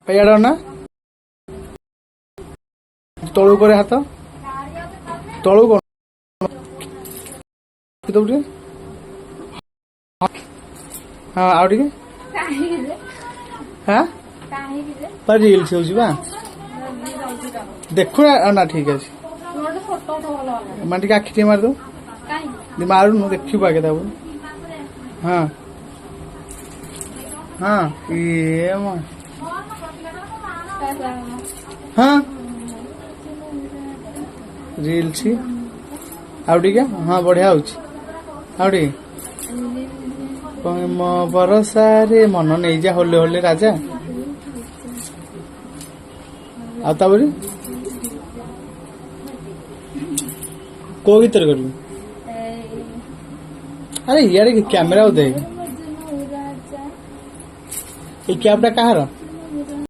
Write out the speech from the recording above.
ଇଆଡେ ନା ତଳୁ করে ହାତ ତଳୁ କଣ ଟିକେ ହଁ ଆଉ ଟିକେ হ্যাঁ রিলস হଉଛି ବା ଦେଖୁ ନା ଠିକ ଅଛି ମାନେ ଟିକେ ଆଖି ଟିକେ ମାରିଦବୁ ମାରୁନୁ ଦେଖିବୁ ଆଗେ ତାକୁ ହଁ ହଁ ଇଏ ହଁ ରିଲସ ଆଉ ଟିକେ ହଁ ବଢିଆ ହଉଛି ଆଉ ଟିକେ ମୋ ଭରସାରେ ମନ ନେଇଯା ହୋଲେ ହୋଲେ ରାଜା ଆଉ ତାପରେ କୋଉ ଗୀତରେ କରିବୁ ଆରେ ଇଆଡେ କ୍ୟାମେରା ଦେଇ ଏଇ କ୍ୟାବଟା କାହାର